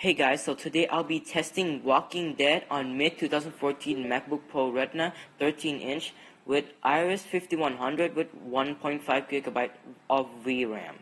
Hey guys, so today I'll be testing Walking Dead on mid-2014 MacBook Pro Retina 13-inch with Iris 5100 with 1.5 GB of VRAM.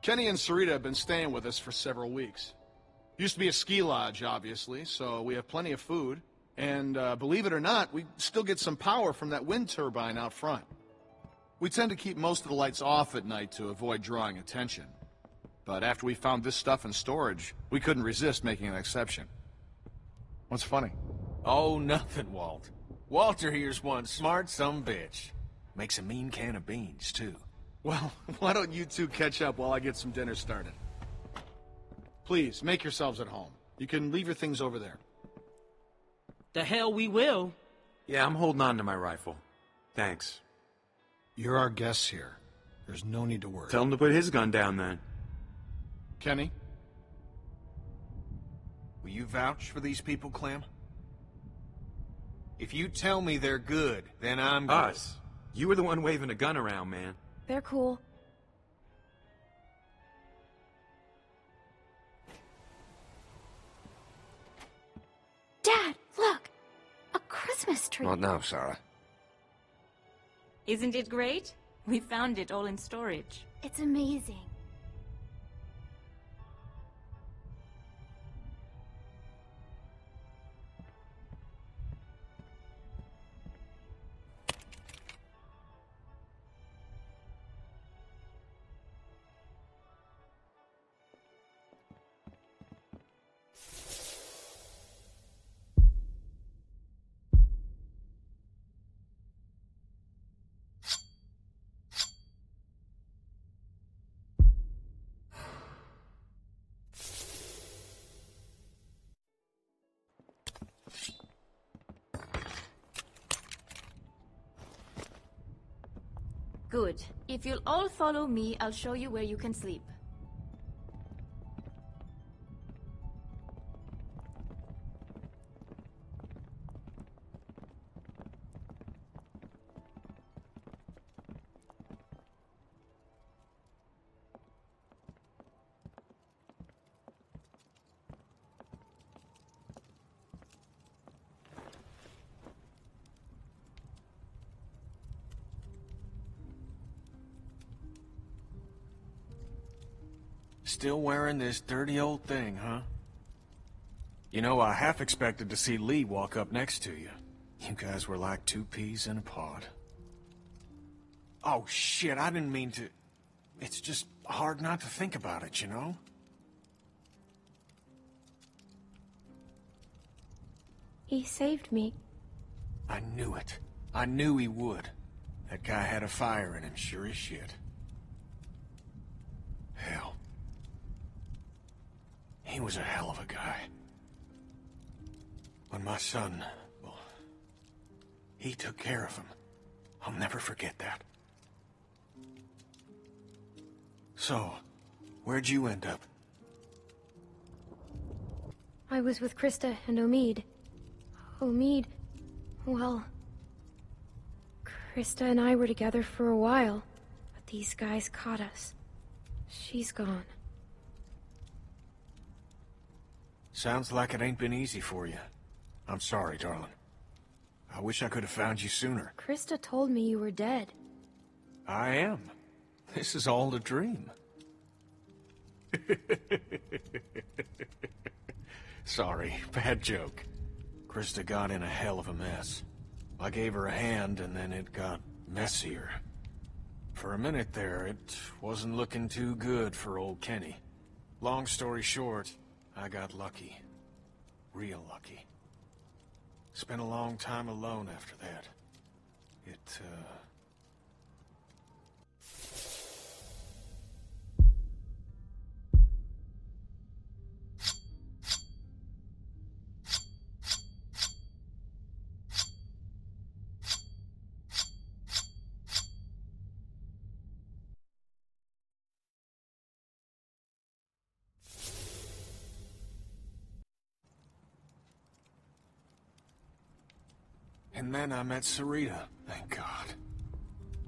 Kenny and Sarita have been staying with us for several weeks. Used to be a ski lodge, obviously, so we have plenty of food. And believe it or not, we still get some power from that wind turbine out front. We tend to keep most of the lights off at night to avoid drawing attention. But after we found this stuff in storage, we couldn't resist making an exception. What's funny? Oh, nothing, Walt. Walter here's one smart sumbitch. Makes a mean can of beans, too. Well, why don't you two catch up while I get some dinner started? Please, make yourselves at home. You can leave your things over there. The hell we will. Yeah, I'm holding on to my rifle. Thanks. You're our guests here. There's no need to worry. Tell him to put his gun down then. Kenny? Will you vouch for these people, Clem? If you tell me they're good, then I'm good. Us. You were the one waving a gun around, man. They're cool. Dad, look! A Christmas tree! What now, Sarah? Isn't it great? We found it all in storage. It's amazing. Good. If you'll all follow me, I'll show you where you can sleep. Still wearing this dirty old thing, huh? You know, I half expected to see Lee walk up next to you. You guys were like two peas in a pod. Oh, shit, I didn't mean to... It's just hard not to think about it, you know? He saved me. I knew it. I knew he would. That guy had a fire in him, sure as shit. Hell. He was a hell of a guy. When my son, well, he took care of him. I'll never forget that. So, where'd you end up? I was with Krista and Omid. Omid... well... Krista and I were together for a while, but these guys caught us. She's gone. Sounds like it ain't been easy for you. I'm sorry, darling. I wish I could have found you sooner. Krista told me you were dead. I am. This is all a dream. Sorry, bad joke. Harper's got in a hell of a mess. I gave her a hand, and then it got messier. For a minute there, it wasn't looking too good for old Kenny. Long story short, I got lucky. Real lucky. Spent a long time alone after that. And then I met Sarita, thank God.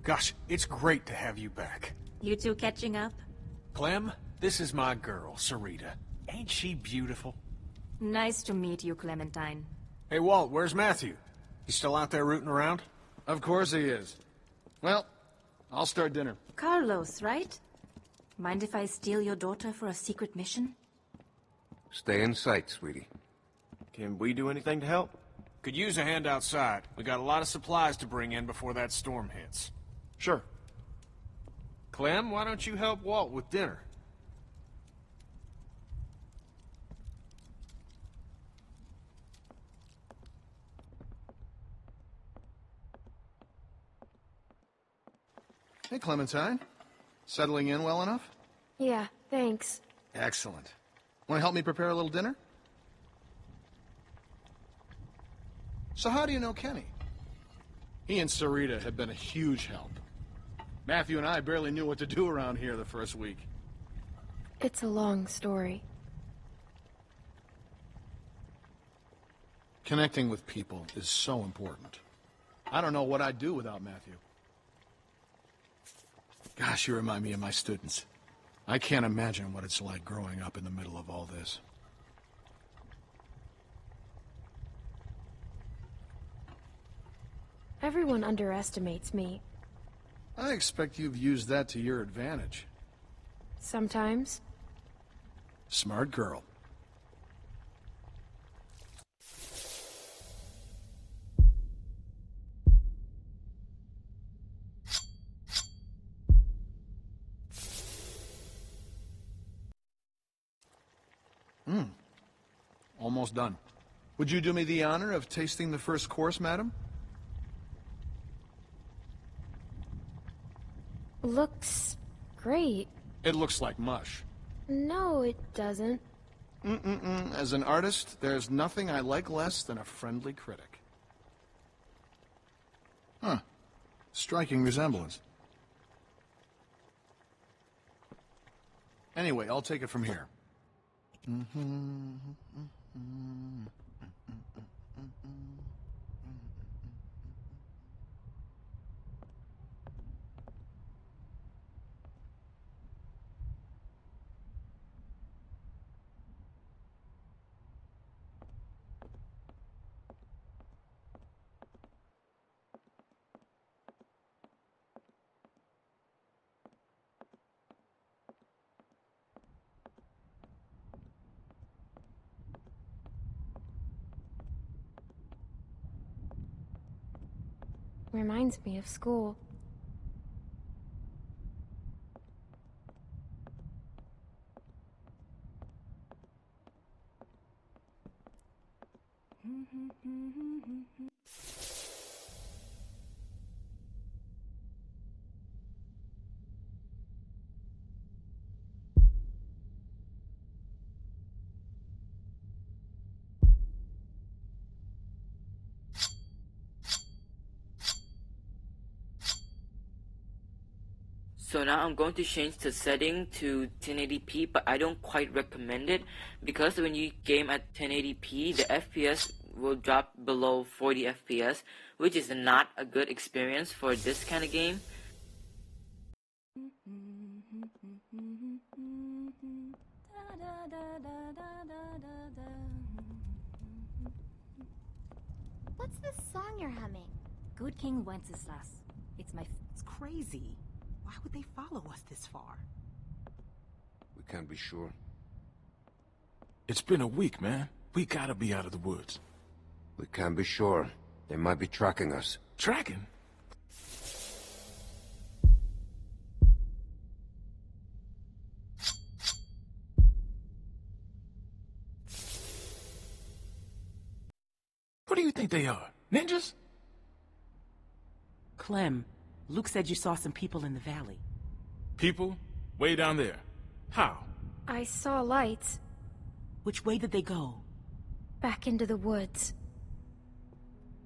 Gosh, it's great to have you back. You two catching up? Clem, this is my girl, Sarita. Ain't she beautiful? Nice to meet you, Clementine. Hey, Walt, where's Matthew? He's still out there rooting around? Of course he is. Well, I'll start dinner. Carlos, right? Mind if I steal your daughter for a secret mission? Stay in sight, sweetie. Can we do anything to help? Could use a hand outside. We got a lot of supplies to bring in before that storm hits. Sure. Clem, why don't you help Walt with dinner? Hey, Clementine. Settling in well enough? Yeah, thanks. Excellent. Want to help me prepare a little dinner? So how do you know Kenny? He and Sarita have been a huge help. Matthew and I barely knew what to do around here the first week. It's a long story. Connecting with people is so important. I don't know what I'd do without Matthew. Gosh, you remind me of my students. I can't imagine what it's like growing up in the middle of all this. Everyone underestimates me. I expect you've used that to your advantage. Sometimes. Smart girl. Almost done. Would you do me the honor of tasting the first course, madam? Looks great. It looks like mush. No, it doesn't. As an artist, there's nothing I like less than a friendly critic. Huh. Striking resemblance. Anyway, I'll take it from here. Reminds me of school. So now I'm going to change the setting to 1080p, but I don't quite recommend it because when you game at 1080p, the FPS will drop below 40 FPS, which is not a good experience for this kind of game. What's this song you're humming? Good King Wenceslas. It's crazy. Why would they follow us this far? We can't be sure. It's been a week, man. We gotta be out of the woods. We can't be sure. They might be tracking us. Tracking? What do you think they are? Ninjas? Clem, Luke said you saw some people in the valley. People? Way down there. How? I saw lights. Which way did they go? Back into the woods.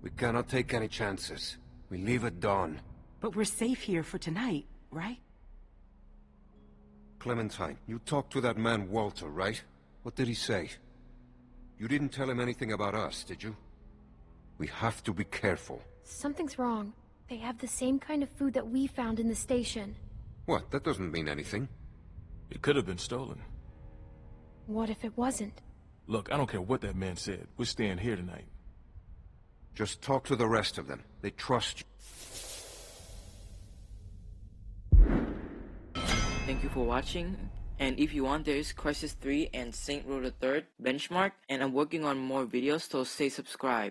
We cannot take any chances. We leave at dawn. But we're safe here for tonight, right? Clementine, you talked to that man Walter, right? What did he say? You didn't tell him anything about us, did you? We have to be careful. Something's wrong. They have the same kind of food that we found in the station. What? That doesn't mean anything. It could have been stolen. What if it wasn't? Look, I don't care what that man said. We're staying here tonight. Just talk to the rest of them. They trust you. Thank you for watching. And if you want, there is Crisis 3 and Saint Row the 3rd benchmark. And I'm working on more videos, so stay subscribed.